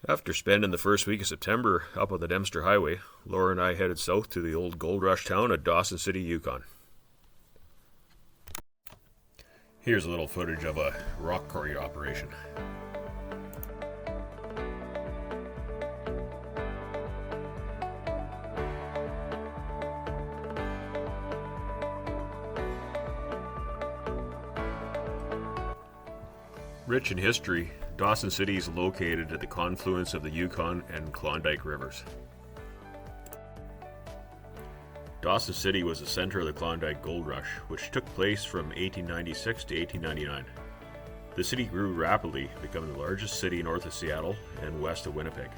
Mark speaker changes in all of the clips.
Speaker 1: After spending the first week of September up on the Dempster Highway, Laura and I headed south to the old Goldrush town of Dawson City, Yukon. Here's a little footage of a rock quarry operation. Rich in history, Dawson City is located at the confluence of the Yukon and Klondike rivers. Dawson City was the center of the Klondike Gold Rush, which took place from 1896 to 1899. The city grew rapidly, becoming the largest city north of Seattle and west of Winnipeg.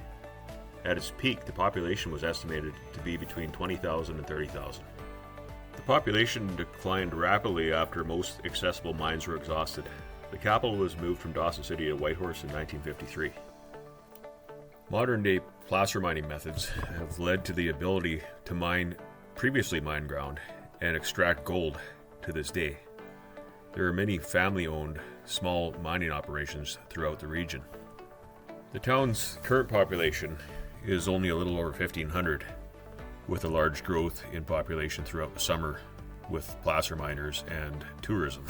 Speaker 1: At its peak, the population was estimated to be between 20,000 and 30,000. The population declined rapidly after most accessible mines were exhausted. The capital was moved from Dawson City to Whitehorse in 1953. Modern-day placer mining methods have led to the ability to mine previously mined ground and extract gold to this day. There are many family-owned small mining operations throughout the region. The town's current population is only a little over 1,500, with a large growth in population throughout the summer with placer miners and tourism.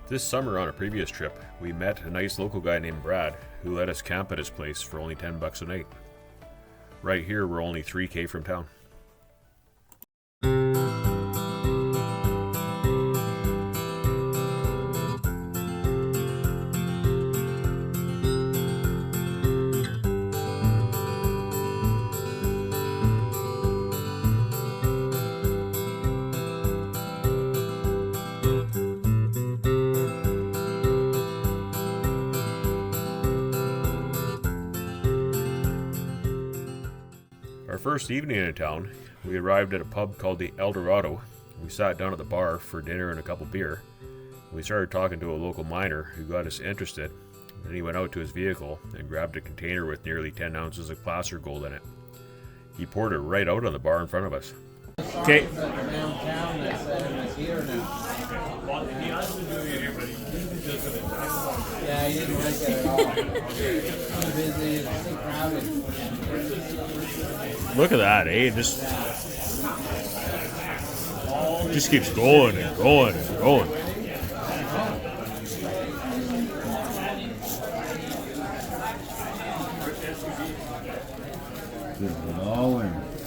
Speaker 1: This summer on a previous trip, we met a nice local guy named Brad who let us camp at his place for only $10 a night. Right here, we're only 3K from town. Our first evening in town, we arrived at a pub called the Dorado. We sat down at the bar for dinner and a couple beer. We started talking to a local miner who got us interested. Then he went out to his vehicle and grabbed a container with nearly 10 ounces of placer gold in it. He poured it right out on the bar in front of us. Okay.
Speaker 2: Yeah, he didn't like it at all. Too busy, too crowded.
Speaker 1: Look at that, eh? Just keeps going and going and going.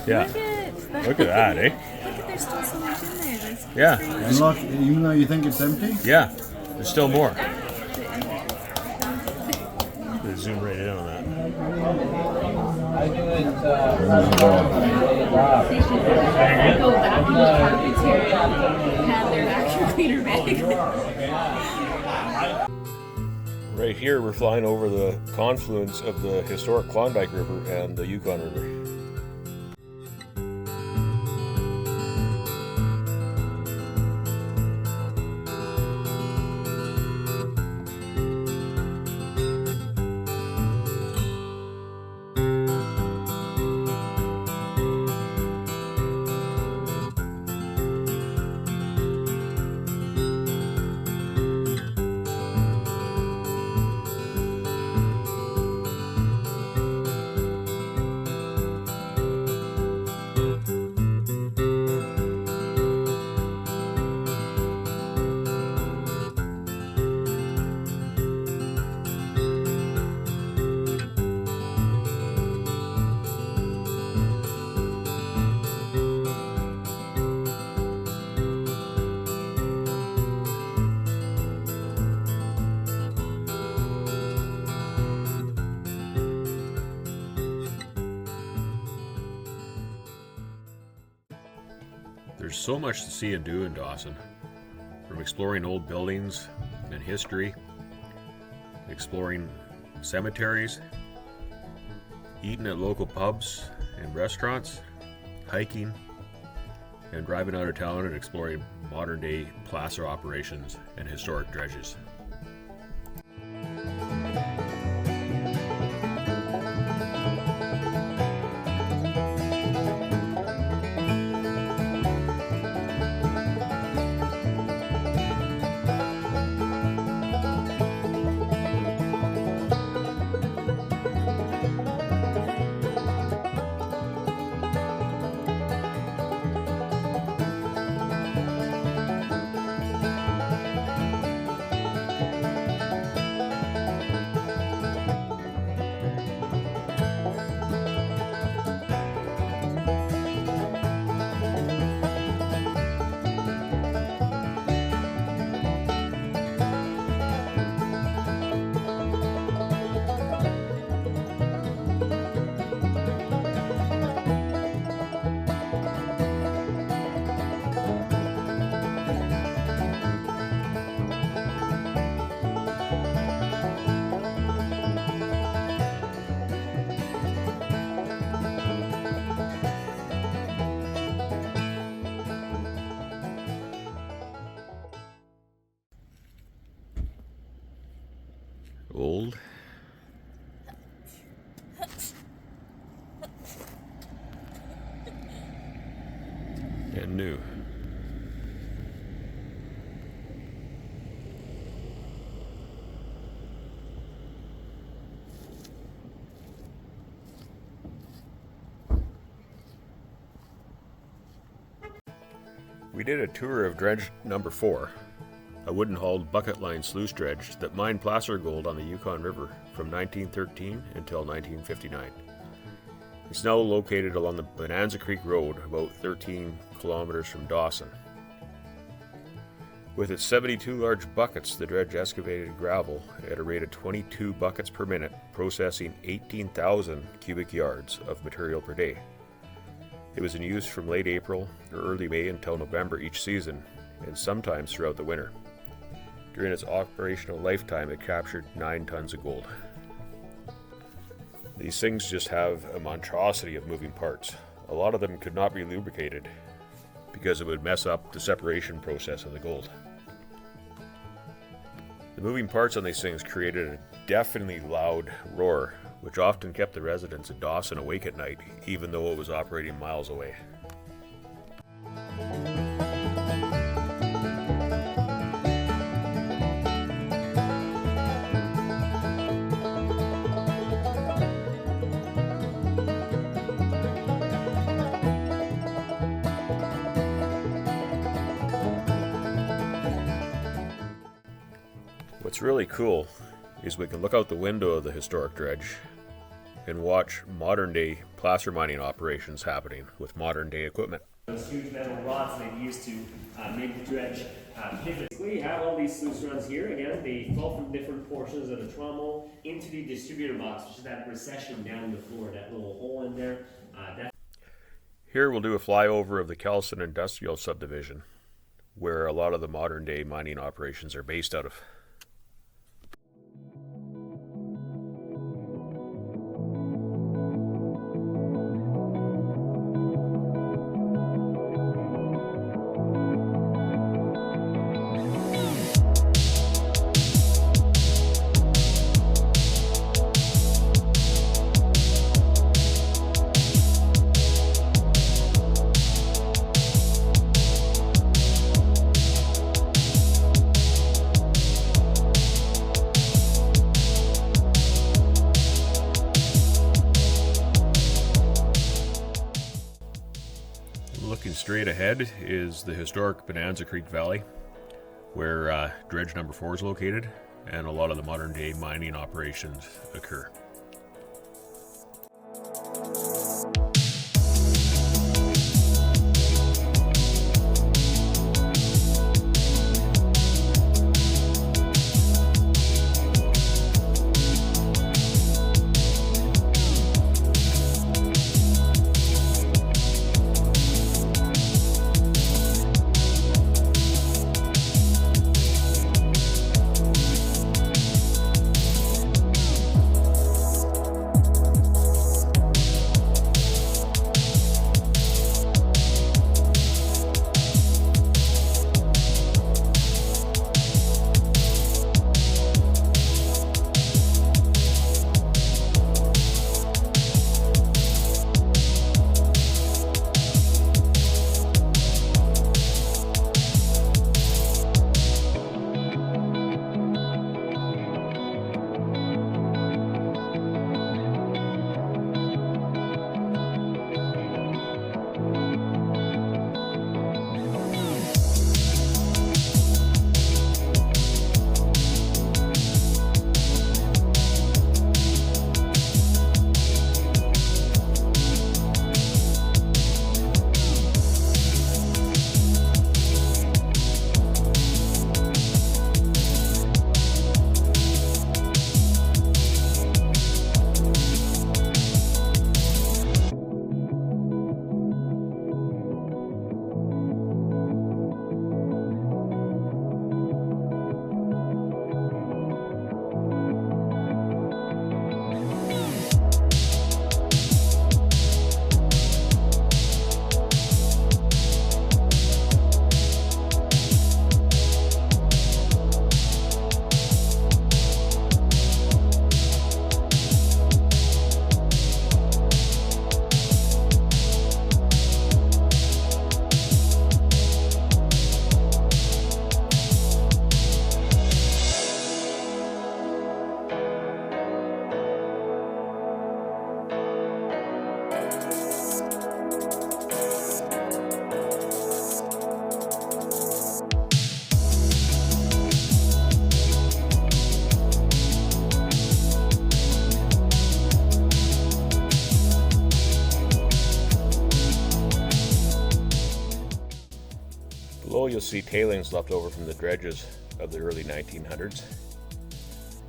Speaker 1: Yeah. Look at that, eh?
Speaker 3: Look at there's still so much in there. That's
Speaker 1: Yeah.
Speaker 3: crazy.
Speaker 4: And look, even though you think it's empty?
Speaker 1: Yeah. There's still more. Zoom right in on that.
Speaker 2: I do it,
Speaker 3: They should go back in the carpets here and have their vacuum cleaner bag.
Speaker 1: Right here, we're flying over the confluence of the historic Klondike River and the Yukon River. There's so much to see and do in Dawson, from exploring old buildings and history, exploring cemeteries, eating at local pubs and restaurants, hiking, and driving out of town and exploring modern-day placer operations and historic dredges. Old. And new. We did a tour of Dredge No. 4, a wooden-hauled bucket-line sluice dredge that mined placer gold on the Yukon River from 1913 until 1959. It's now located along the Bonanza Creek Road, about 13 kilometers from Dawson. With its 72 large buckets, the dredge excavated gravel at a rate of 22 buckets per minute, processing 18,000 cubic yards of material per day. It was in use from late April or early May until November each season, and sometimes throughout the winter. During its operational lifetime, it captured 9 tons of gold. These things just have a monstrosity of moving parts. A lot of them could not be lubricated because it would mess up the separation process of the gold. The moving parts on these things created a deafeningly loud roar, which often kept the residents of Dawson awake at night, even though it was operating miles away. What's really cool is we can look out the window of the historic dredge and watch modern day placer mining operations happening with modern day equipment.
Speaker 5: Those huge metal rods they used to make the dredge pivot. You have all these sluice runs here. Again, they fall from different portions of the trommel into the distributor box, which is that recession down in the floor, that little hole in there.
Speaker 1: Here we'll do a flyover of the Kelson Industrial Subdivision, where a lot of the modern day mining operations are based out of. Looking straight ahead is the historic Bonanza Creek Valley, where Dredge No. 4 is located, and a lot of the modern day mining operations occur. you'll see tailings left over from the dredges of the early 1900s.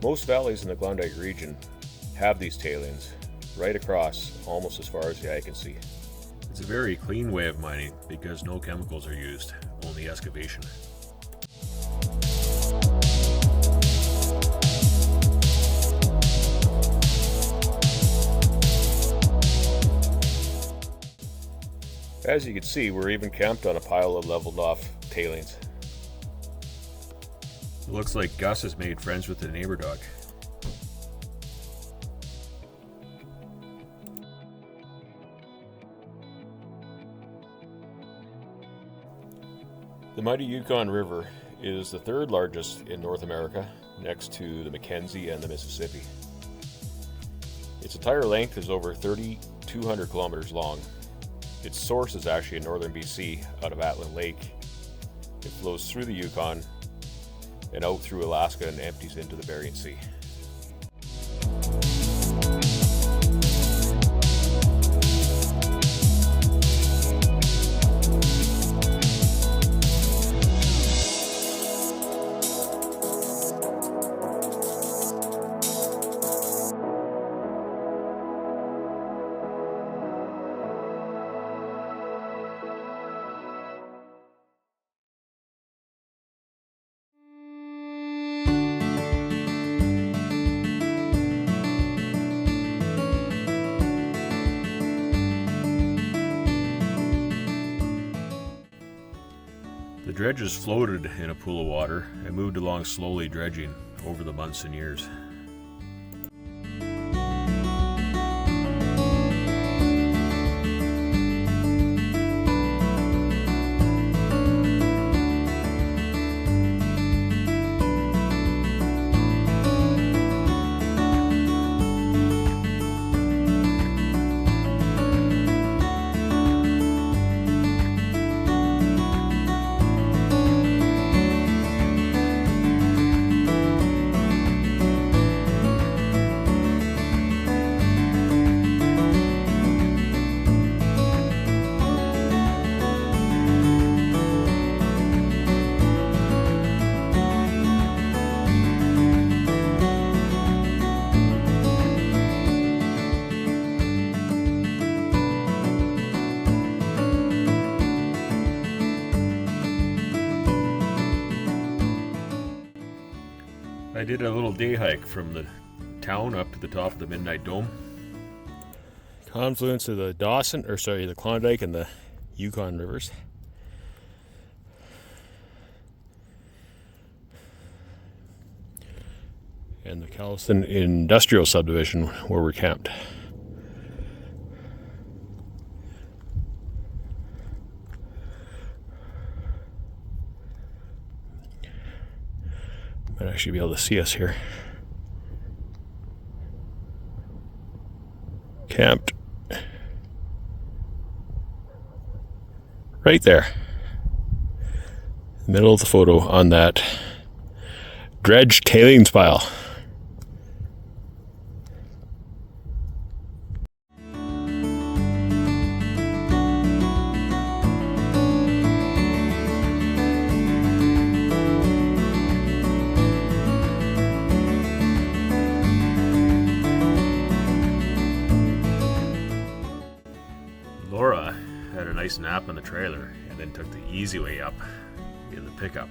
Speaker 1: Most valleys in the Klondike region have these tailings right across almost as far as the eye can see. It's a very clean way of mining because no chemicals are used, only excavation. As you can see, we're even camped on a pile of leveled off tailings. It looks like Gus has made friends with the neighbor dog. The mighty Yukon River is the third largest in North America, next to the Mackenzie and the Mississippi. Its entire length is over 3,200 kilometers long. Its source is actually in northern BC, out of Atlin Lake. It flows through the Yukon and out through Alaska and empties into the Bering Sea. The dredges floated in a pool of water and moved along slowly dredging over the months and years. I did a little day hike from the town up to the top of the Midnight Dome. Confluence of the the Klondike and the Yukon rivers. And the Callison Industrial Subdivision where we're camped. Might actually be able to see us here. Camped right there, middle of the photo on that dredge tailings pile. Laura had a nice nap in the trailer and then took the easy way up in the pickup.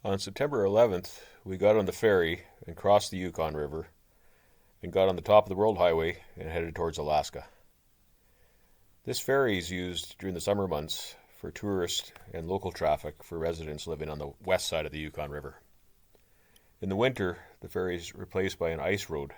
Speaker 1: On September 11th, we got on the ferry and crossed the Yukon River and got on the top of the World Highway and headed towards Alaska. This ferry is used during the summer months for tourist and local traffic for residents living on the west side of the Yukon River. In the winter, the ferry is replaced by an ice road.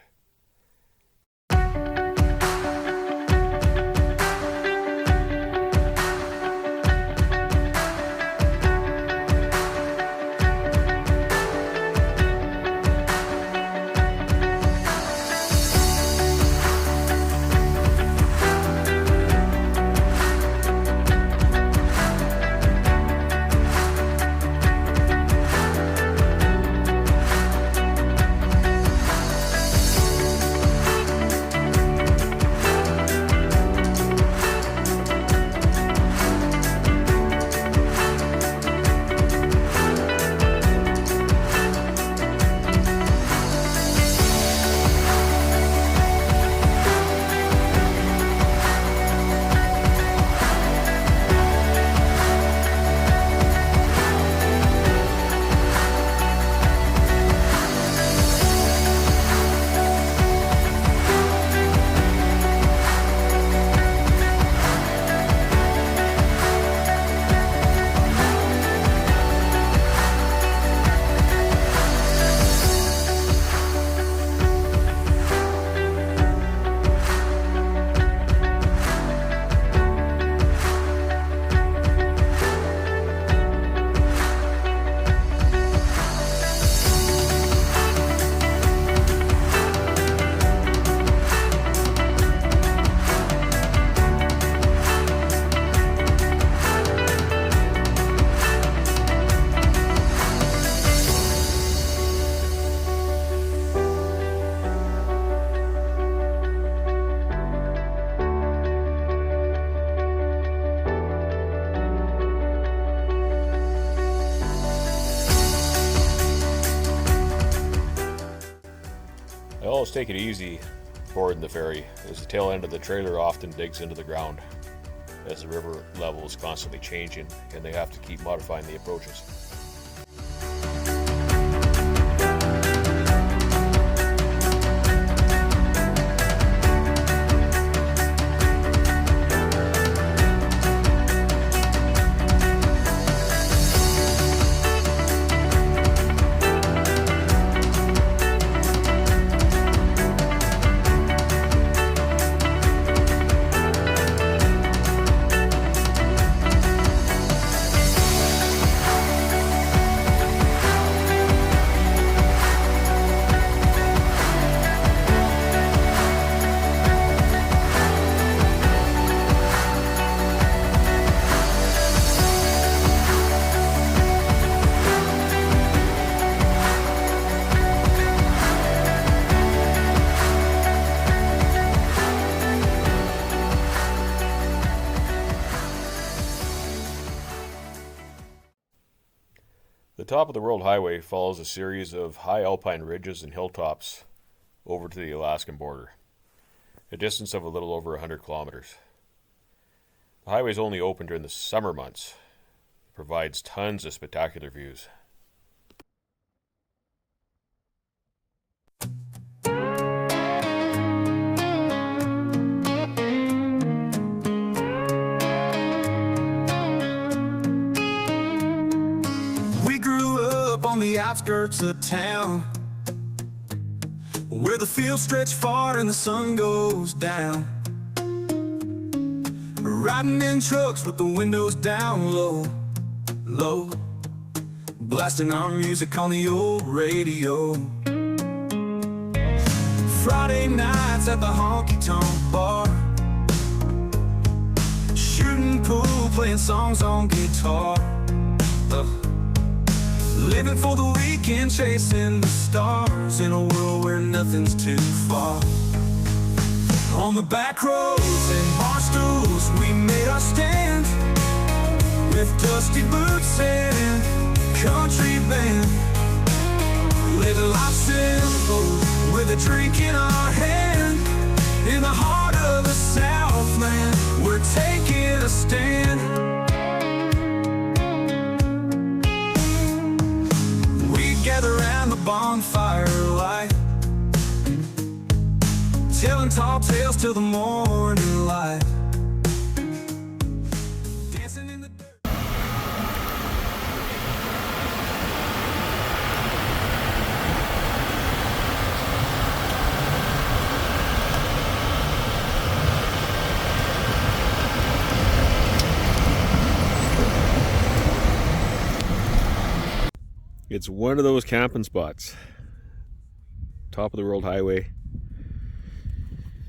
Speaker 1: I always take it easy boarding the ferry, as the tail end of the trailer often digs into the ground, as the river level is constantly changing and they have to keep modifying the approaches. The top of the World Highway follows a series of high alpine ridges and hilltops over to the Alaskan border, a distance of a little over 100 kilometers. The highway is only open during the summer months. It provides tons of spectacular views.
Speaker 6: On the outskirts of town, where the fields stretch far and the sun goes down. Riding in trucks with the windows down low, low, blasting our music on the old radio. Friday nights at the honky-tonk bar, shooting pool, playing songs on guitar. Living for the weekend, chasing the stars, in a world where nothing's too far. On the back roads and bar stools, we made our stand, with dusty boots and country band. Living life simple, with a drink in our hand. In the heart of the Southland, we're taking a stand. Gather around the bonfire light, telling tall tales till the morning light. Dancing in the dirt.
Speaker 1: It's one of those camping spots. Top of the World Highway.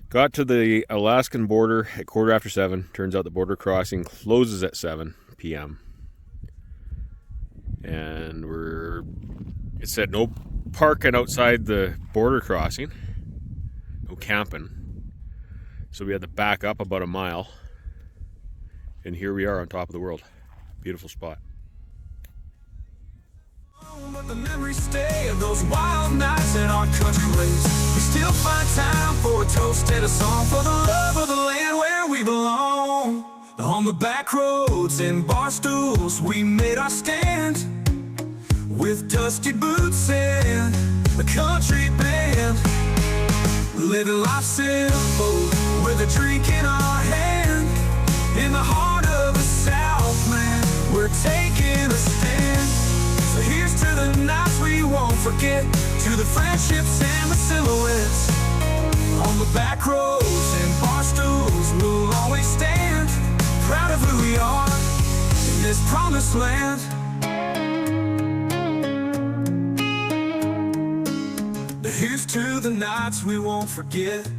Speaker 1: Got to the Alaskan border at 7:15. Turns out the border crossing closes at 7 p.m. And it said no parking outside the border crossing. No camping. So we had to back up about a mile. And here we are on top of the world. Beautiful spot.
Speaker 6: But the memories stay of those wild nights in our country ways. We still find time for a toast and a song, for the love of the land where we belong. On the back roads and bar stools, we made our stand, with dusty boots and a country band. Living life simple, with a drink in our hand. In the heart of the Southland, we're taking a stand. So here's to the nights we won't forget, to the friendships and the silhouettes. On the back roads and bar stools, we'll always stand, proud of who we are in this promised land. Here's to the nights we won't forget,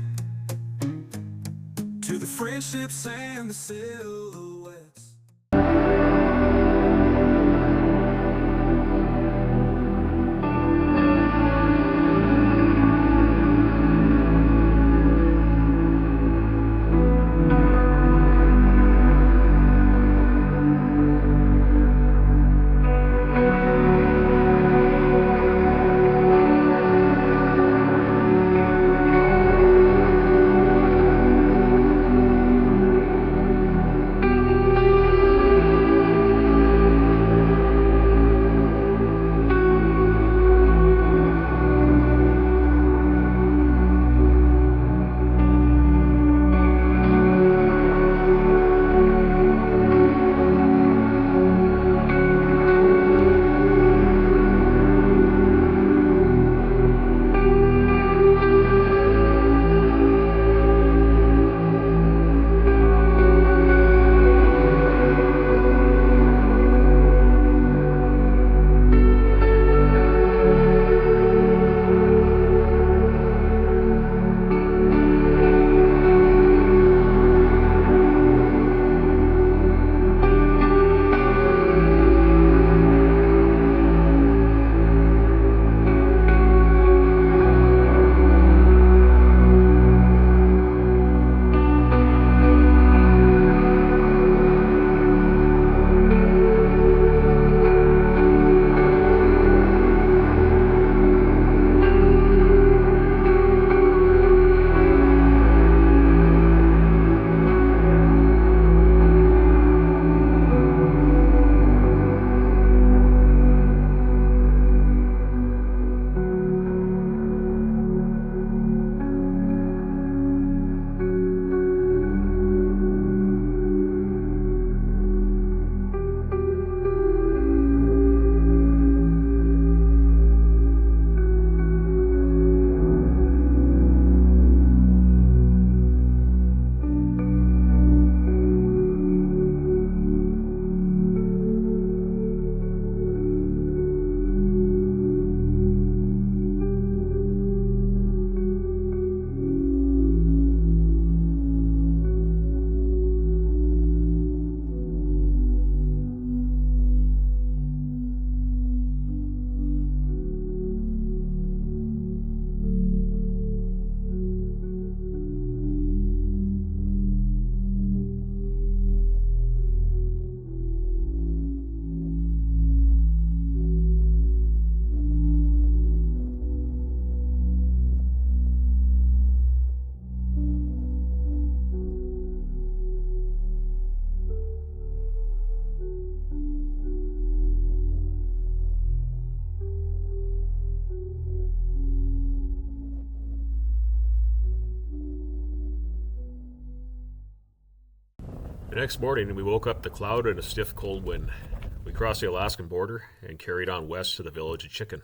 Speaker 6: to the friendships and the silhouettes.
Speaker 1: The next morning, we woke up to cloud and a stiff cold wind. We crossed the Alaskan border and carried on west to the village of Chicken.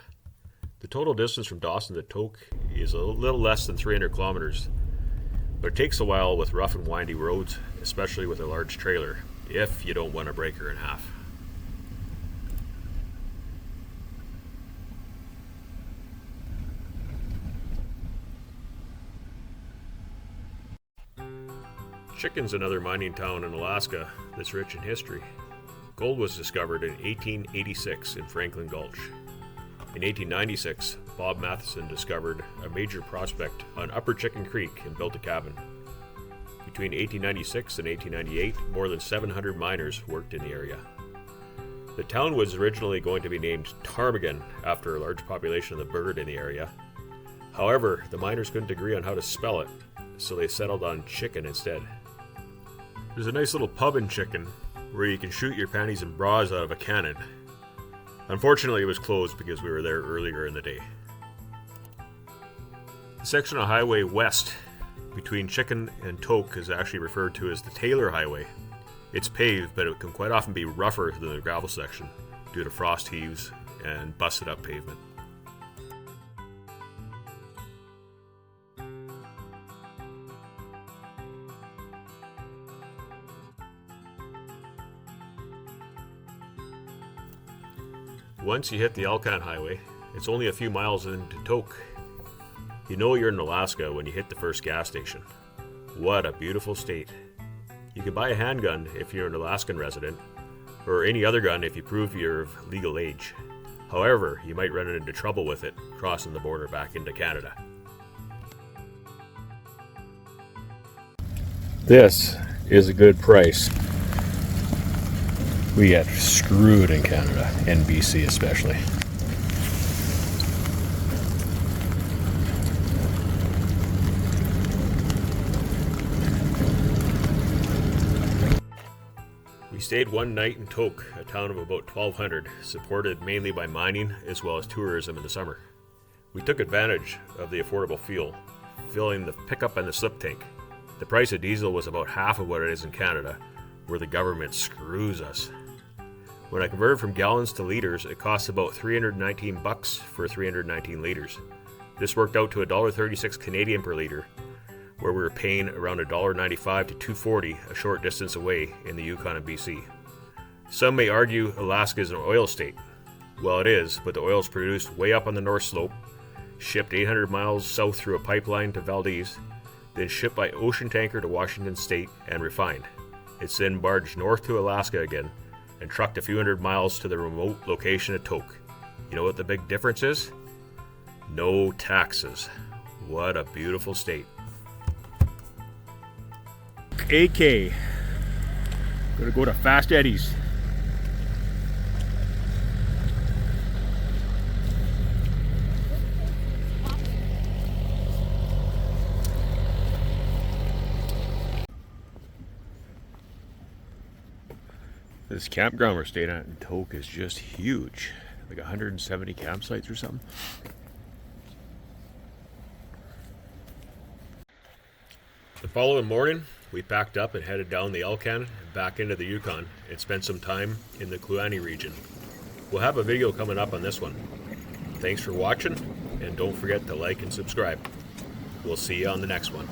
Speaker 1: The total distance from Dawson to Tok is a little less than 300 kilometers, but it takes a while with rough and windy roads, especially with a large trailer, if you don't want to break her in half. Chicken's another mining town in Alaska that's rich in history. Gold was discovered in 1886 in Franklin Gulch. In 1896, Bob Matheson discovered a major prospect on Upper Chicken Creek and built a cabin. Between 1896 and 1898, more than 700 miners worked in the area. The town was originally going to be named Ptarmigan after a large population of the bird in the area. However, the miners couldn't agree on how to spell it, so they settled on Chicken instead. There's a nice little pub in Chicken where you can shoot your panties and bras out of a cannon. Unfortunately, it was closed because we were there earlier in the day. The section of highway west between Chicken and Tok is actually referred to as the Taylor Highway. It's paved, but it can quite often be rougher than the gravel section due to frost heaves and busted up pavement. Once you hit the Alcan Highway, it's only a few miles into Tok. You know you're in Alaska when you hit the first gas station. What a beautiful state. You can buy a handgun if you're an Alaskan resident, or any other gun if you prove you're of legal age. However, you might run into trouble with it crossing the border back into Canada. This is a good price. We get screwed in Canada, and BC especially. We stayed one night in Tok, a town of about 1,200, supported mainly by mining as well as tourism in the summer. We took advantage of the affordable fuel, filling the pickup and the slip tank. The price of diesel was about half of what it is in Canada, where the government screws us. When I converted from gallons to liters, it costs about $319 for 319 liters. This worked out to $1.36 Canadian per liter, where we were paying around $1.95 to $2.40 a short distance away in the Yukon and BC. Some may argue Alaska is an oil state. Well, it is, but the oil is produced way up on the North Slope, shipped 800 miles south through a pipeline to Valdez, then shipped by ocean tanker to Washington State and refined. It's then barged north to Alaska again and trucked a few hundred miles to the remote location of Tok. You know what the big difference is? No taxes. What a beautiful state. AK. Gonna go to Fast Eddie's. This campground we're staying at in Tok is just huge. Like 170 campsites or something. The following morning, we packed up and headed down the Alcan and back into the Yukon and spent some time in the Kluane region. We'll have a video coming up on this one. Thanks for watching, and don't forget to like and subscribe. We'll see you on the next one.